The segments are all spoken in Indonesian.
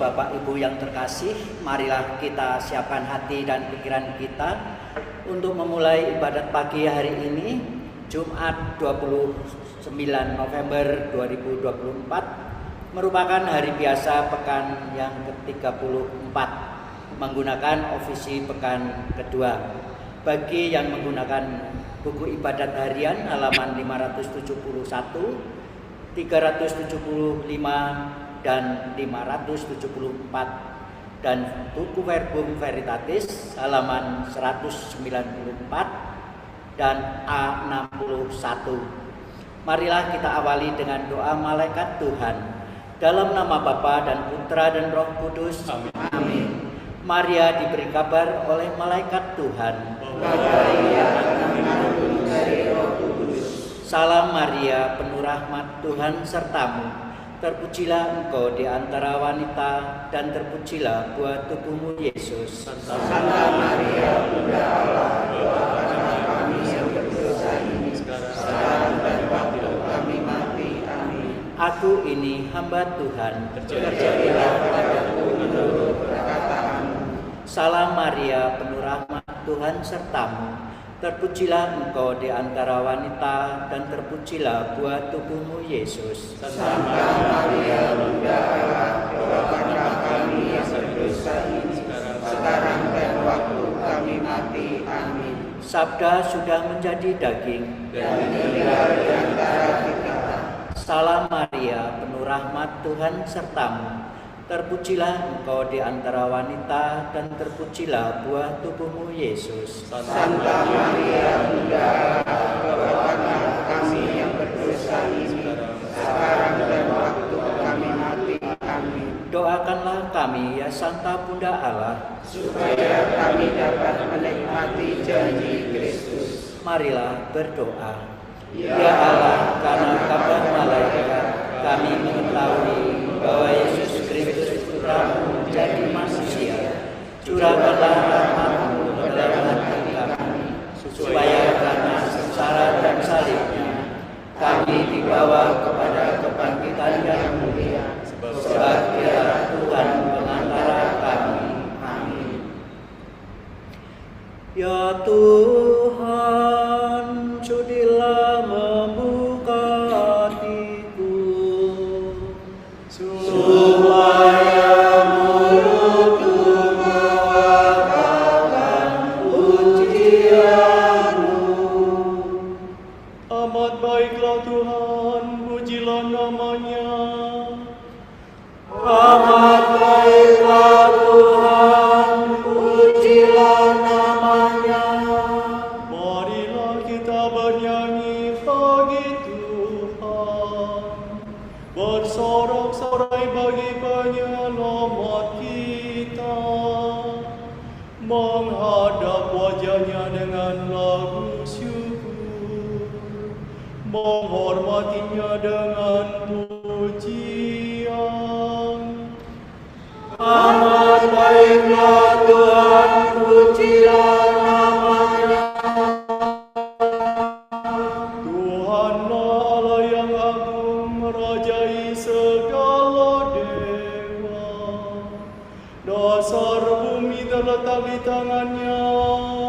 Bapak Ibu yang terkasih, marilah kita siapkan hati dan pikiran kita untuk memulai ibadat pagi hari ini, Jumat 29 November 2024, merupakan hari biasa pekan yang ke-34, menggunakan ofisi pekan kedua. Bagi yang menggunakan buku ibadat harian halaman 571, 375 dan 574, dan buku Verbum Veritatis halaman 194 dan A61. Marilah kita awali dengan doa malaikat Tuhan. Dalam nama Bapa dan Putra dan Roh Kudus. Amin. Maria diberi kabar oleh malaikat Tuhan. Salam Maria, penuh rahmat, Tuhan sertamu. Terpujilah engkau di antara wanita, dan terpujilah buah tubuhmu Yesus. Santa Maria, Bunda Allah, doakanlah kami yang berdosa ini, sekarang dan waktu kami mati. Amin. Aku ini hamba Tuhan. Terjadilah padaku menurut perkataanmu. Salam Maria, penuh rahmat, Tuhan sertamu. Terpujilah engkau di antara wanita, dan terpujilah buah tubuhmu Yesus. Santa Maria, Bunda Allah, doakanlah kami yang berdosa ini, sekarang dan waktu kami mati. Amin. Sabda sudah menjadi daging dan tinggal di antara kita. Salam Maria, penuh rahmat, Tuhan sertamu. Terpujilah engkau di antara wanita, dan terpujilah buah tubuhmu Yesus. Santa Maria, Bunda Allah, doakanlah kami yang berdosa ini, sekarang dan waktu kami mati. Amin. Doakanlah kami ya Santa Bunda Allah, supaya kami dapat menikmati janji Kristus. Marilah berdoa. Ya Allah, karena kabar malaikat kami mengetahui bahwa Yesus Kristus Putramu menjadi manusia. Curahkanlah rahmat-Mu dalam hati kami, supaya karena sengsara dan salibnya kami dibawa kepada kebangkitan yang mulia, sebab Dia Tuhan pengantara kami. Amin. Ya Tuhan, sudilah membuka hatiku, supaya mulutku mewakilkan pujian-Mu. Amat baiklah Tuhan, pujilah nama-Nya. Amat baiklah Tuhan, pujilah nama-Nya. Marilah kita bernyanyi bagi Tuhan, bersorak-sorai bagi penyelamat kita, menghadap wajah-Nya dengan lagu syukur, menghormati-Nya dengan pujian. Amat baiklah Tuhan, pujilah nama-Nya. Tuhanlah Allah yang agung, merajai segala dewa. Dasar bumi terletak di tangan-Nya,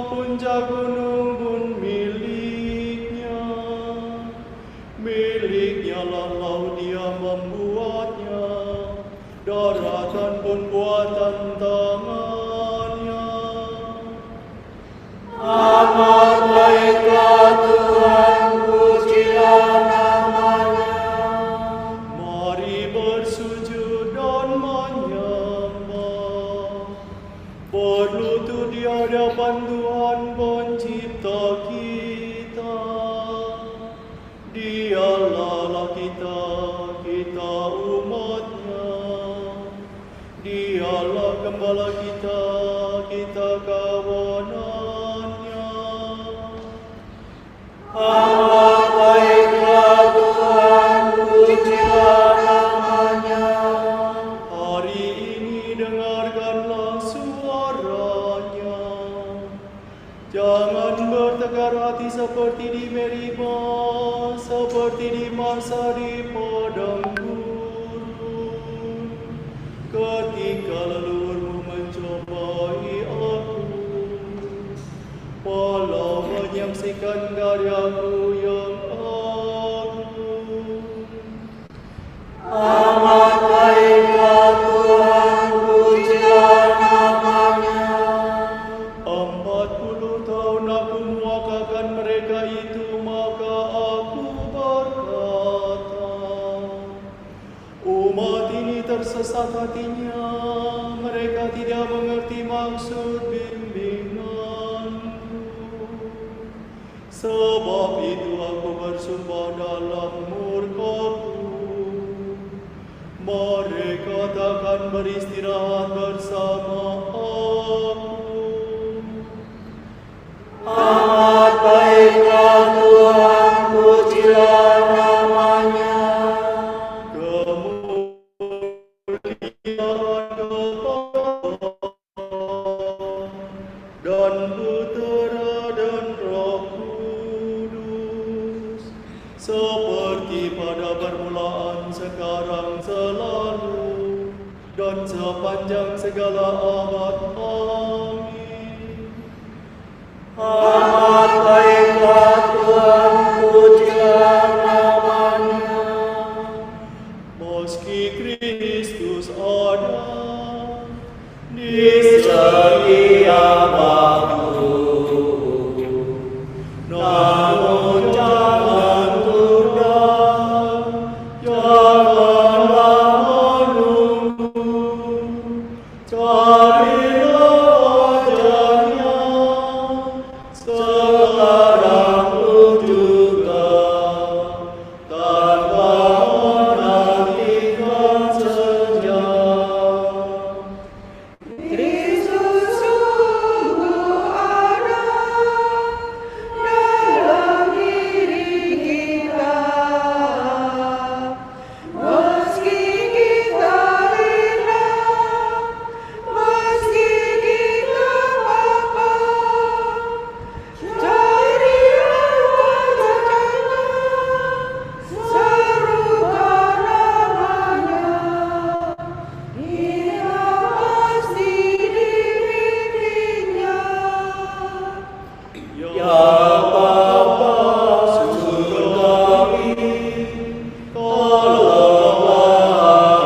puncak gunung pun milik-Nya. Milik-Nya lah laut, Dia membuatnya, daratan pun buatan tangan-Nya. Amat baiklah Tuhan, pujilah nama-Nya. Mari bersujud dan menyembah, berlutut di hadapan Tuhan Pencipta kita. Dialah Allah kita, kita umat-Nya. Dialah Gembala kita, kita kawanan-Nya. Amat baiklah Tuhan, pujilah nama-Nya. Hari ini dengarkanlah suara-Nya. Jangan bertegar hati seperti di Meribah, seperti di masa di padang gurun. Ketika ketika leluhurmu mencobai aku, walau menyaksikan karyaku yang agung. Amat baiklah Tuhan, pujilah namanya. 40 tahun aku mewakilkan mereka itu, maka aku berkata, umat ini tersesat hatinya, mereka tidak mengerti maksud bimbinganku. Sebab itu aku bersumpah dalam murkaku, mereka takkan beristirahat bersama aku. Amat baiklah Tuhan, pujilah namanya. Dan Putera dan Roh Kudus, seperti pada permulaan, sekarang, selalu, dan sepanjang segala abad. Amin. Amat baiklah Tuhan, pujilah namanya. Meski Kristus ada Di setiap waktu, namun jangan tunda, janganlah menunggu, carilah wajahnya, sekarang juga, tanpa menantikan senja. Kristus sungguh ada dalam diri kita, meski kita hilang, meski kita apa, carilah wajahnya, serukan namanya, kita pasti dibimbingnya. Ya Bapa surgawi, tolonglah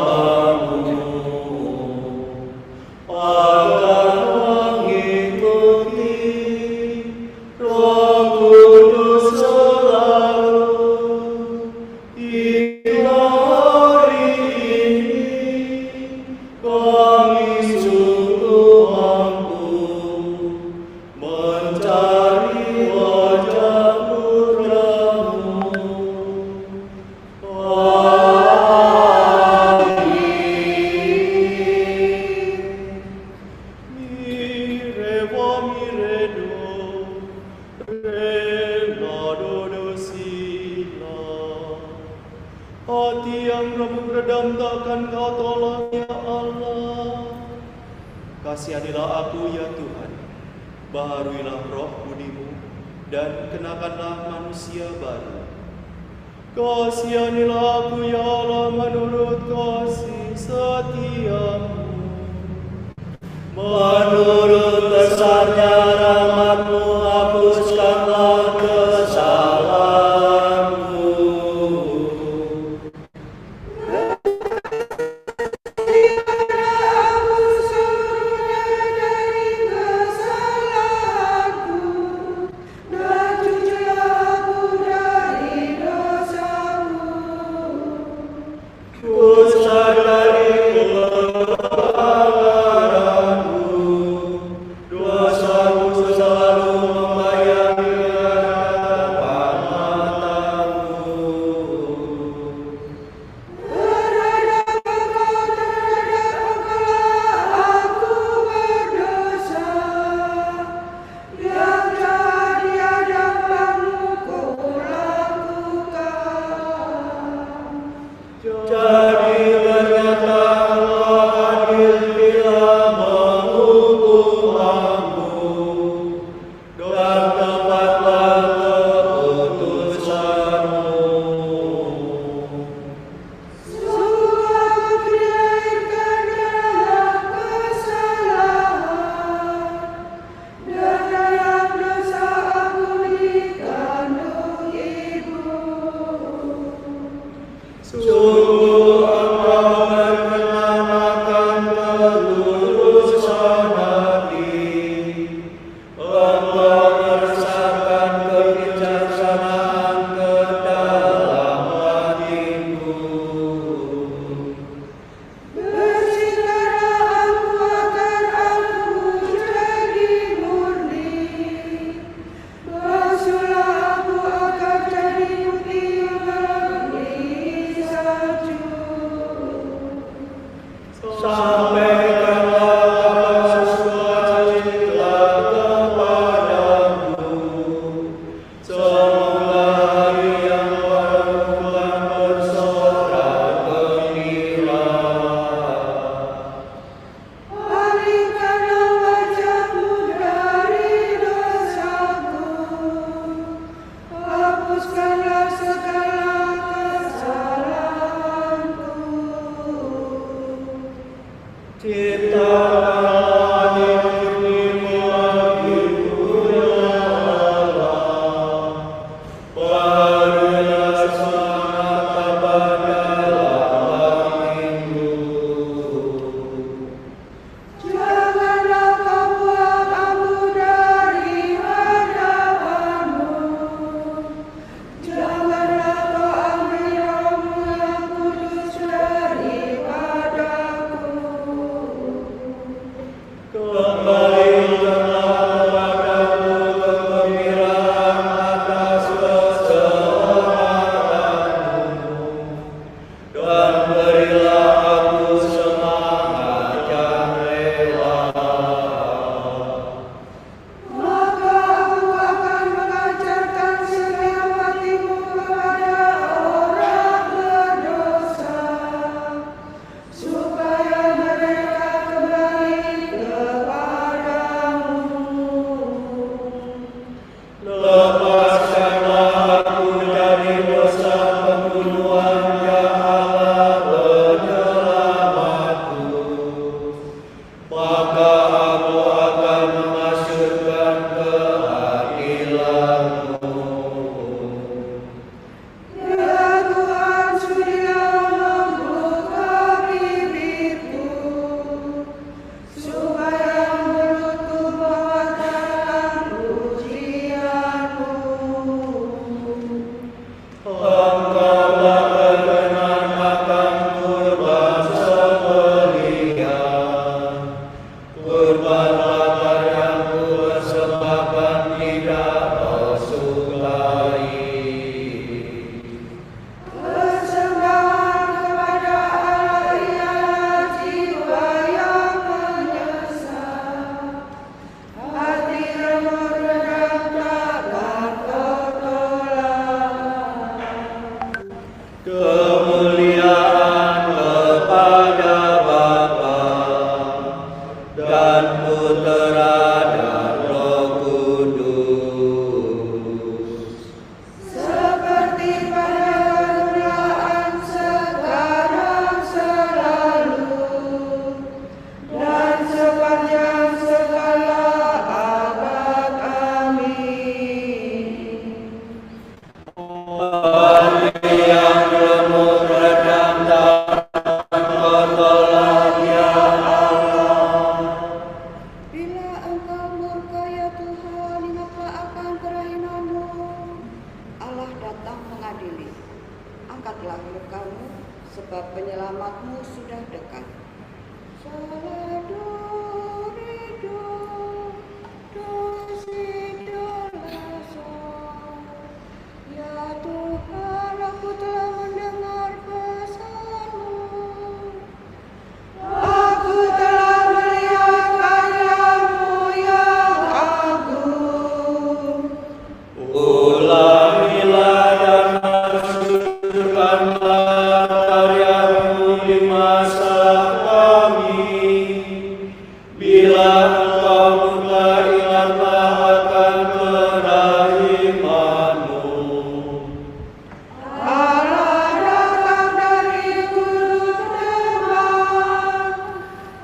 hambamu agar mengikuti Roh Kudus selalu, hingga hari ini kami sungguh mampu mencari wajah Putramu. Mireva miredo, relado dosila. Hati yang remuk redam takkan kau tolong, ya Allah. Kasihanilah aku, ya Tuhan. Baharuilah roh budimu, dan kenakanlah manusia baru. Kasihanilah aku, ya Allah, menurut kasih setiamu. Menurut besarnya rahmat-Mu, hapuskanlah kesalahanku. Aku suruhnya dari kesalahanku, dan cucilah aku dari dosaku. Ku sadari pelanggaranku, Ciptakan hidupmu bagiku ya Allah, berilah semangat pada dalam minggu. Janganlah kau buang aku dari hadapan-Mu. Janganlah kau ambil Roh-Mu yang kudus daripadaku. Kembalikanlah kepadaku kegembiraan atas keselamatanmu, dan berilah aku semangat yang rela. Maka aku akan mengajarkan setiap hatimu kepada orang berdosa, supaya mereka kembali kepadamu. Lepaskanlah aku dari dosa pembunuhan, ya Allah penyelamatku. Maka aku akan memasyurkan keadilan-Mu. Ya Tuhan, sudilah membuka bibirku, supaya mulutku mengatakan pujian-Mu. Engkaulah berkenan akan kurban sembelihan, kurban bakar yang kupersembahkan tidak kau sukai. Persembahan kepada Allah ialah jiwa yang menyesal, hati remuk redam takkan kau tolak. Kemuliaan kepada Bapa dan Putera dan Roh Kudus. Seperti pada permulaan, sekarang, selalu, dan sepanjang segala abad. Amin. Hati yang remuk redam takkan kau tolak, ya Allah. Bila engkau murka ya Tuhan, ingatlah akan kerahinanmu. Allah datang mengadili. Angkatlah murkamu, sebab penyelamatmu sudah dekat. Salado rido, dosidolaso. Ya Tuhan, aku telah mendengar pesan-Mu. Aku telah melihat karya-Mu yang agung. Ulangilah dan masyurkanlah karya-Mu di masa kami. Bila Engkau murka, ingatlah akan kerahiman-Mu. Allah datang dari gunung Teman,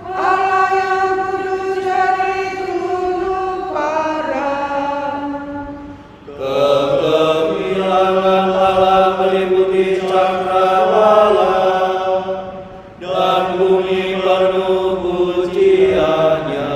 Allah yang kudus dari gunung Paran. Kegemilangan Allah meliputi cakrawala, dan bumi penuh pujiannya.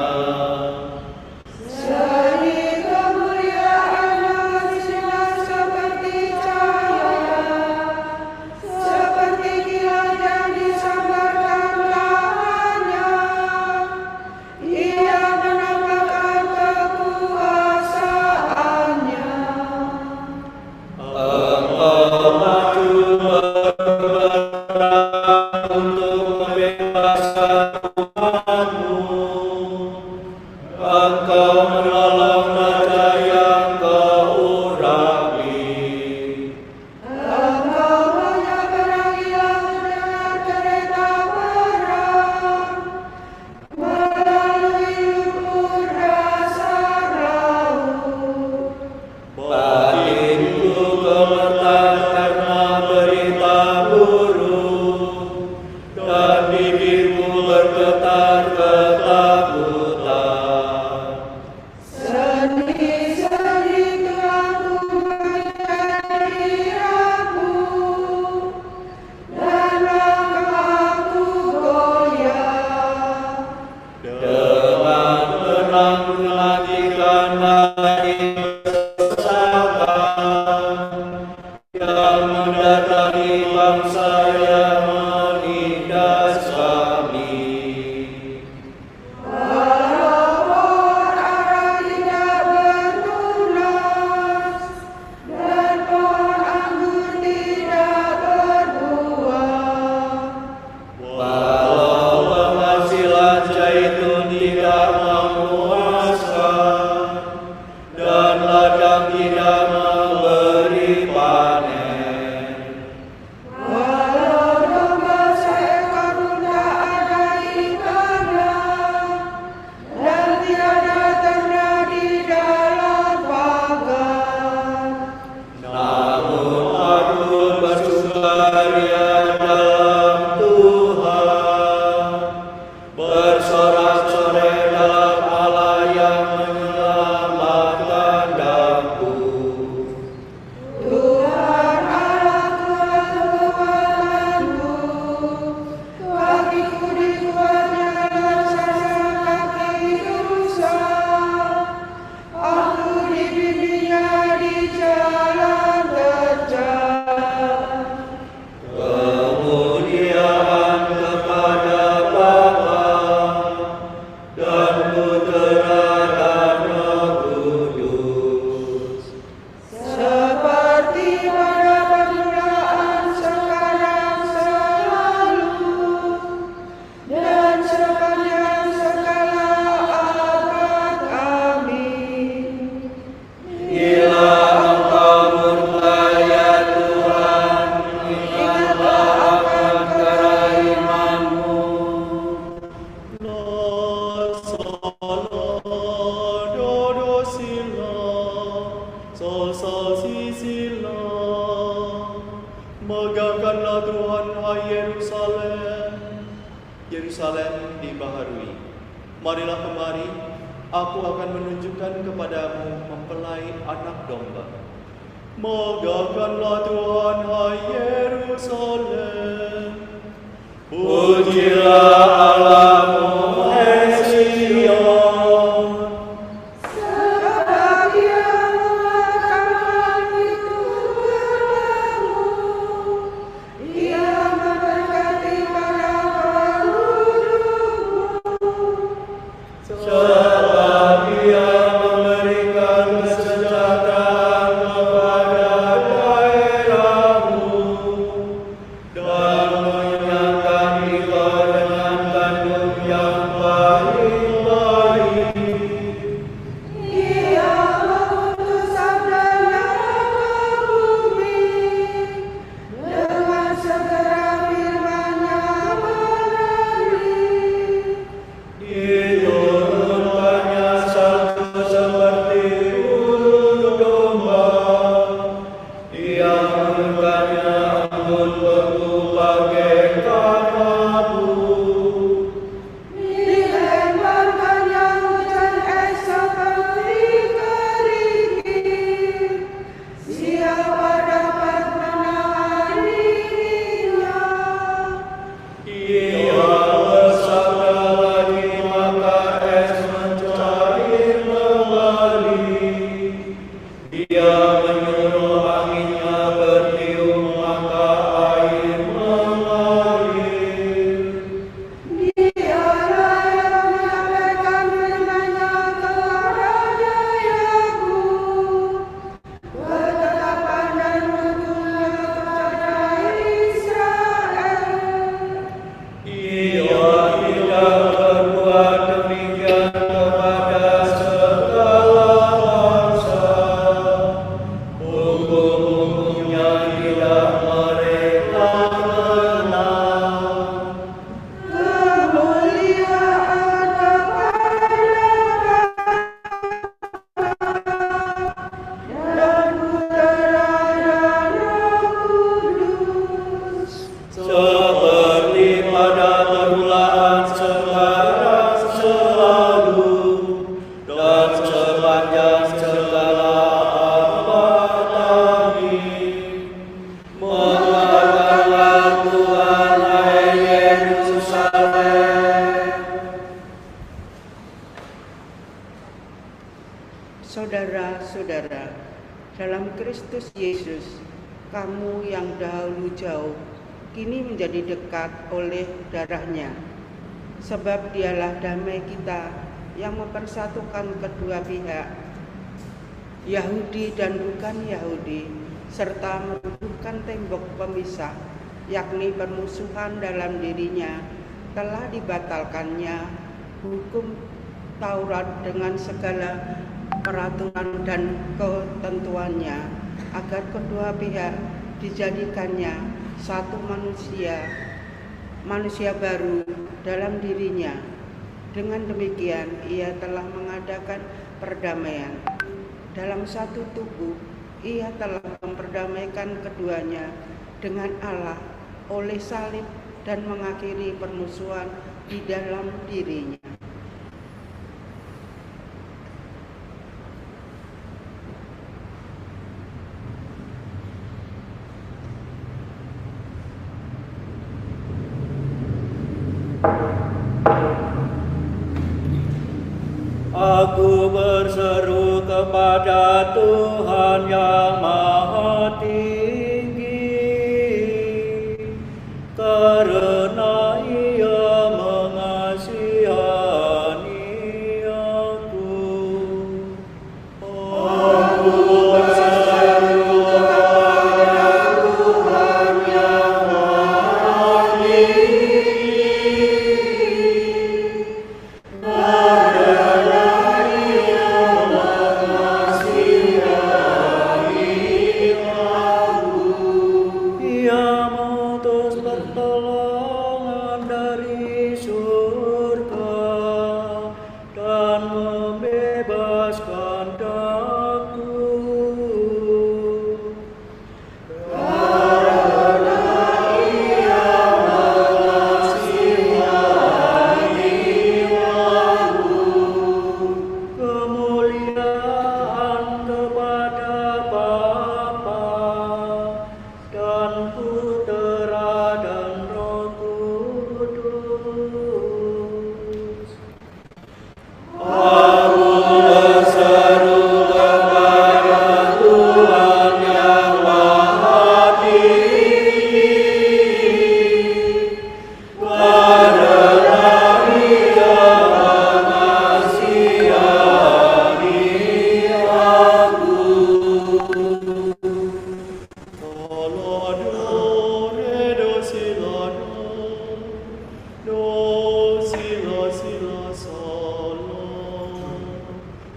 zaitun tidak memuaskan, dan ladang tidak memberi panen. Walau domba seekor tidak ada ikannya, dan tiada ternak di dalam pagar. Namun aku bersukaria dalam Tuhan, bersorak-sorai dalam Allah yang menyelamatkan daku. Tuhan Allahku kekuatanku, kakiku dikuatnya laksana kaki rusa. Aku dibimbingnya di jalan terjal. Kemuliaan kepada Bapa dan Putera dan Roh Kudus. Seperti pada permulaan, sekarang, selalu, dan sepanjang segala abad. Amin. Bila Engkau murka ya Tuhan, ingatlah akan keraimanmu. La salah dodo sila, sol sol si sila. Megahkanlah Tuhan, hai Yerusalem. Yerusalem dibaharui. Marilah kemari, aku akan menunjukkan kepadamu mempelai anak domba. Megahkanlah Tuhan, hai Yerusalem. Pujilah Allahmu, hai Sion. Sebab Dia menguatkan itu gerbangmu, Ia memberkati para pendudukmu. Sebab Dia memberikan kesejahteraan kepada daerahmu, dan mengenyangkan engkau dengan kandung yang baik-baik. Ia mengutus sabdanya ke bumi, dengan segera firman-Nya mengalir. Diturunkannya salju seperti bulu domba, Dia menurunkannya embun beku bagaikan mabuk. Dilemparkannya hujan es seperti kerikil. Siapa dapat menahan dirinya? Ia bersabda lagi, maka es mencair kembali. Dia menyuruh anginnya bertiup, maka air mengalir. Dialah yang menyampaikan firman-Nya kepada Yakub, ketetapan dan hukum-Nya kepada Israel. Ia tidak berbuat demikian kepada segala bangsa. Hukum-hukumnya tidak mereka kenal. Kemuliaan kepada dan Putera dan Roh Kudus. Seperti pada permulaan, sekarang, selalu, dan sepanjang segala abad. Amin. Megahkanlah Tuhan, hai Yerusalem. Saudara-saudara, dalam Kristus Yesus, kamu yang dahulu jauh, kini menjadi dekat oleh darah-Nya. Sebab Dialah damai kita yang mempersatukan kedua pihak, Yahudi dan bukan Yahudi, serta meruntuhkan tembok pemisah, yakni permusuhan dalam dirinya, telah dibatalkannya, hukum Taurat dengan segala peraturan dan ketentuannya, agar kedua pihak dijadikannya satu manusia baru dalam dirinya. Dengan demikian, ia telah mengadakan perdamaian. Dalam satu tubuh, ia telah memperdamaikan keduanya dengan Allah oleh salib dan mengakhiri permusuhan di dalam dirinya. Aku berseru kepada Tuhan yang Maha Tinggi, karena Ia mengasihani aku. Aku berseru kepada Tuhan yang Maha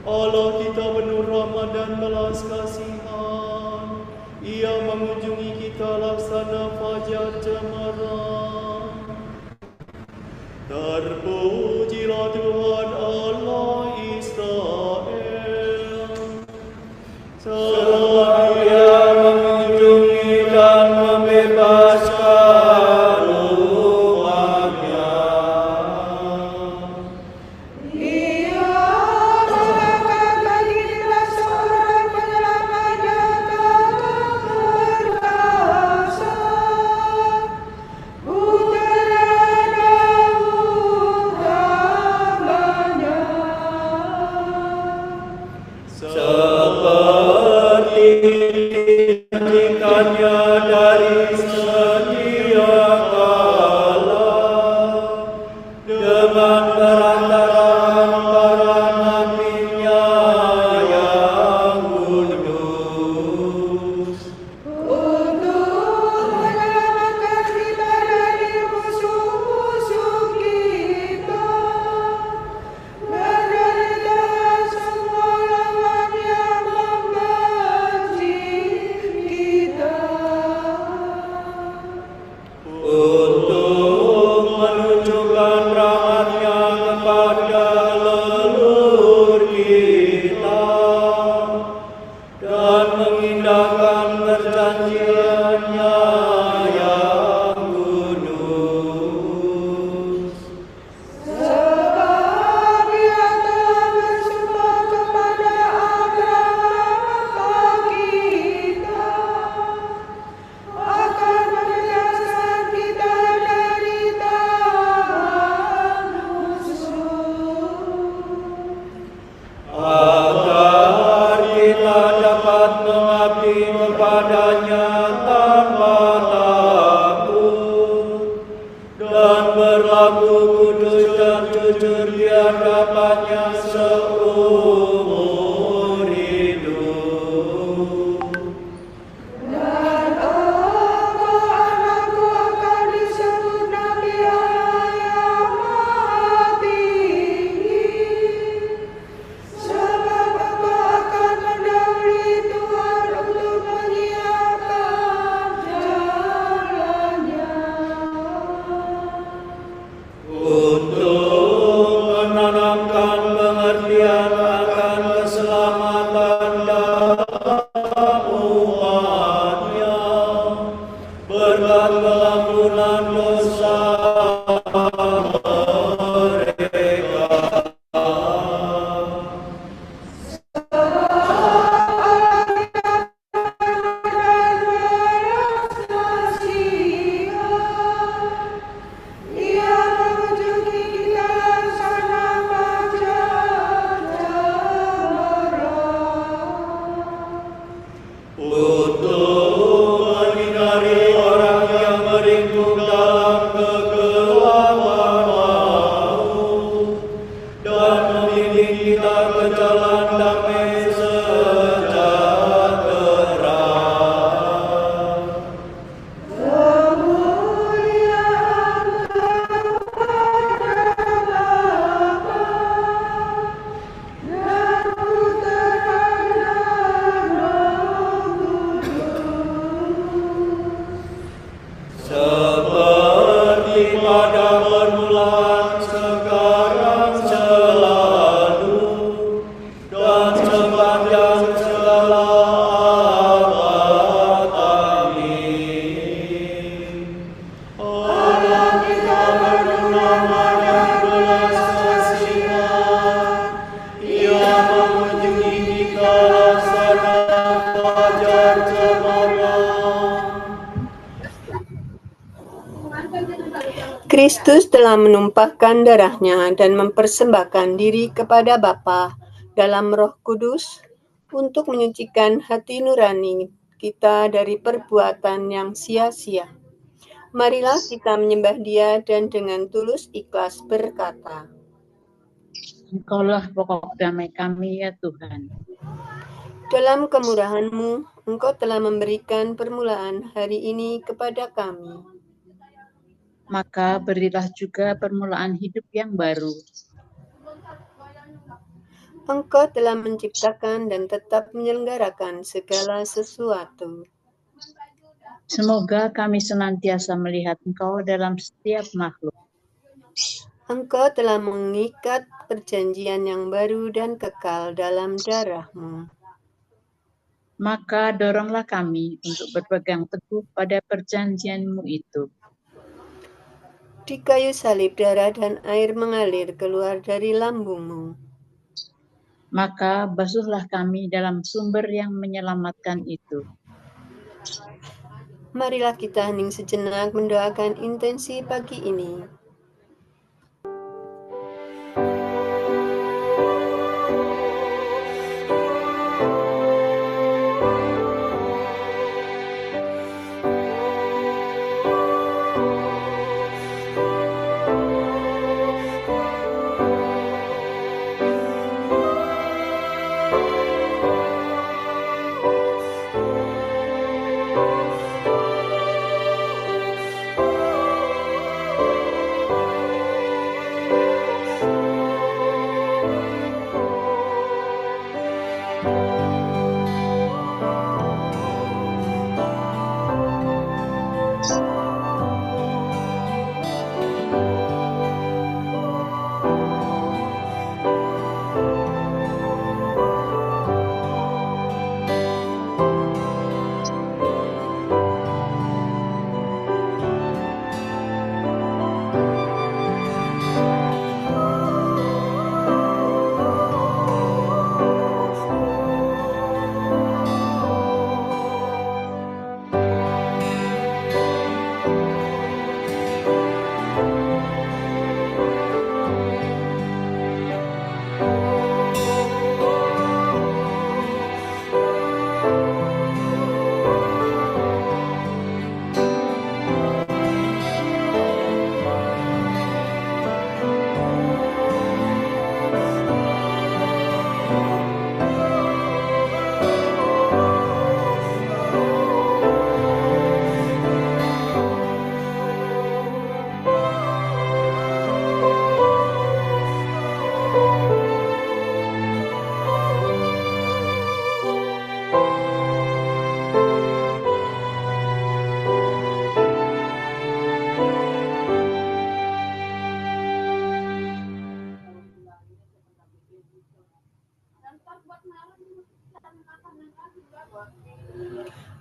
Allah kita penuh rahmat dan belas kasihan. Ia mengunjungi kita laksana fajar cemerlang. Terpujilah Tuhan Allah Israel. Selama Ia mengunjungi dan membebaskan umatnya. Seperti dijanjikannya dari sedia kala, dengan perantaraan para nabi-Nya yang kudus, Untuk menyelamatkan kita dari musuh-musuh kita, dan dari semua lawan yang membenci kita. untuk menunjukkan rahmat-Nya kepada leluhur kita, dan mengindahkan perjanjian-Nya yang kudus. Sebab Ia telah bersumpah kepada Abraham bapa kita, akan membebaskan kita dari tangan musuh, Agar kita dapat mengabdi kepada-Nya tanpa takut, dan berlaku kudus dan jujur di hadapan-Nya seumur hidup. dan engkau anakku akan disebut Nabi Allah yang Maha Tinggi. Kristus telah menumpahkan darahnya dan mempersembahkan diri kepada Bapa dalam Roh Kudus untuk menyucikan hati nurani kita dari perbuatan yang sia-sia. Marilah kita menyembah Dia dan dengan tulus ikhlas berkata, Engkaulah pokok damai kami ya Tuhan. dalam kemurahan-Mu, Engkau telah memberikan permulaan hari ini kepada kami. Maka berilah juga permulaan hidup yang baru. Engkau telah menciptakan dan tetap menyelenggarakan segala sesuatu. Semoga kami senantiasa melihat Engkau dalam setiap makhluk. Engkau telah mengikat perjanjian yang baru dan kekal dalam darah-Mu. Maka doronglah kami untuk berpegang teguh pada perjanjian-Mu itu. Di kayu salib darah dan air mengalir keluar dari lambung-Mu. Maka basuhlah kami dalam sumber yang menyelamatkan itu. Marilah kita hening sejenak mendoakan intensi pagi ini.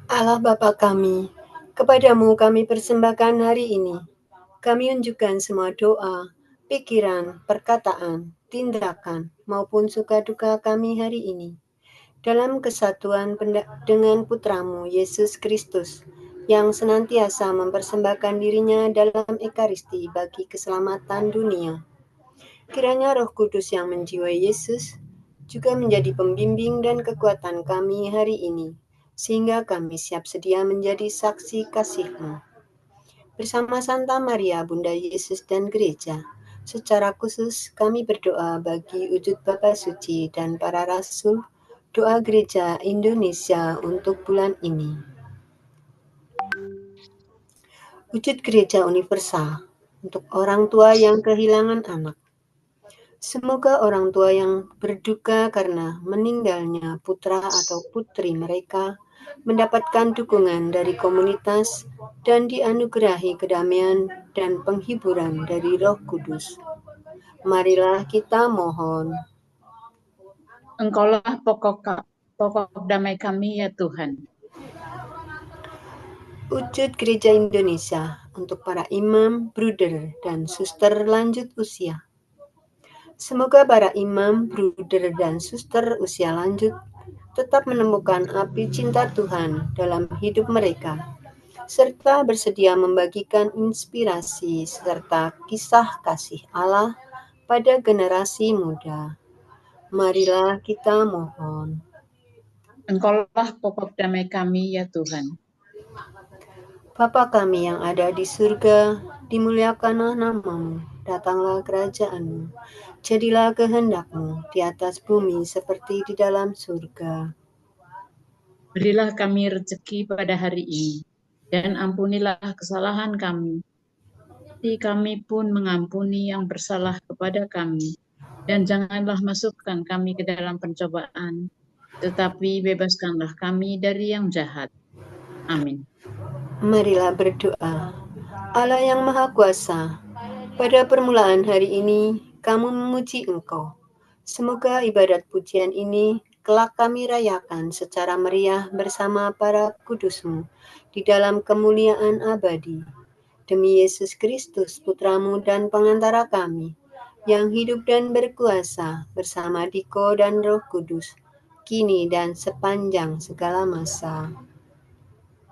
Allah Bapa kami, kepadamu kami persembahkan hari ini. Kami unjukkan semua doa, pikiran, perkataan, tindakan, maupun suka duka kami hari ini. Dalam kesatuan dengan Putramu, Yesus Kristus, yang senantiasa mempersembahkan dirinya dalam Ekaristi bagi keselamatan dunia. Kiranya Roh Kudus yang menjiwai Yesus juga menjadi pembimbing dan kekuatan kami hari ini, sehingga kami siap sedia menjadi saksi kasih-Mu. Bersama Santa Maria, Bunda Yesus dan Gereja, secara khusus kami berdoa bagi wujud Bapa Suci dan para Rasul, doa Gereja Indonesia untuk bulan ini. Wujud Gereja Universal untuk orang tua yang kehilangan anak. Semoga orang tua yang berduka karena meninggalnya putra atau putri mereka mendapatkan dukungan dari komunitas dan dianugerahi kedamaian dan penghiburan dari Roh Kudus. Marilah kita mohon. Engkaulah pokok damai kami ya Tuhan. Wujud Gereja Indonesia untuk para imam, bruder, dan suster lanjut usia. Semoga para imam, bruder, dan suster usia lanjut tetap menemukan api cinta Tuhan dalam hidup mereka, serta bersedia membagikan inspirasi serta kisah kasih Allah pada generasi muda. Marilah kita mohon. Engkaulah pokok damai kami, ya Tuhan. Bapa kami yang ada di surga, dimuliakanlah namamu, datanglah kerajaan-Mu, jadilah kehendak-Mu di atas bumi seperti di dalam surga. Berilah kami rezeki pada hari ini, dan ampunilah kesalahan kami, seperti kami pun mengampuni yang bersalah kepada kami. Dan janganlah masukkan kami ke dalam pencobaan, tetapi bebaskanlah kami dari yang jahat. Amin. Marilah berdoa. Allah yang Maha Kuasa, pada permulaan hari ini kamu memuji Engkau. Semoga ibadat pujian ini kelak kami rayakan secara meriah bersama para kudus-Mu di dalam kemuliaan abadi. Demi Yesus Kristus, Putra-Mu dan pengantara kami, yang hidup dan berkuasa bersama Diko dan Roh Kudus, kini dan sepanjang segala masa.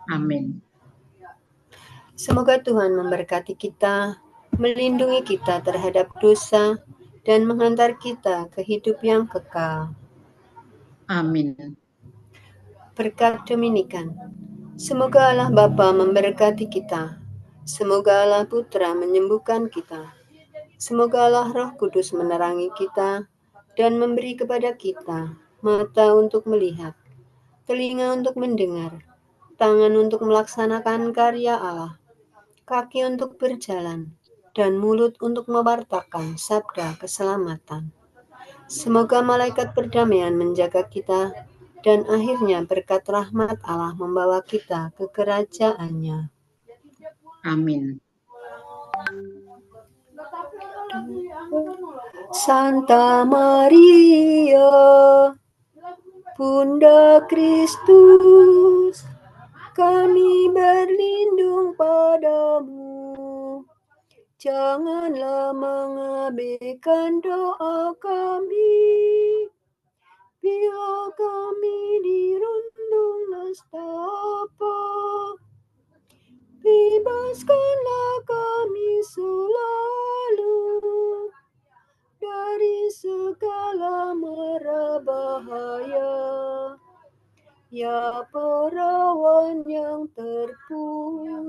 Amin. Semoga Tuhan memberkati kita, melindungi kita terhadap dosa, dan menghantar kita ke hidup yang kekal. Amin. Berkat Dominikan. Semoga Allah Bapa memberkati kita. Semoga Allah Putra menyembuhkan kita. Semoga Allah Roh Kudus menerangi kita dan memberi kepada kita mata untuk melihat, telinga untuk mendengar, tangan untuk melaksanakan karya Allah, kaki untuk berjalan, dan mulut untuk mewartakan sabda keselamatan. Semoga malaikat perdamaian menjaga kita, dan akhirnya berkat rahmat Allah membawa kita ke kerajaannya. Amin. Santa Maria, Bunda Kristus, kami berlindung padamu. Janganlah mengabaikan doa kami, bila kami dirundung nestapa. Bebaskanlah kami selalu dari segala mara bahaya. Ya perawan yang terpuji.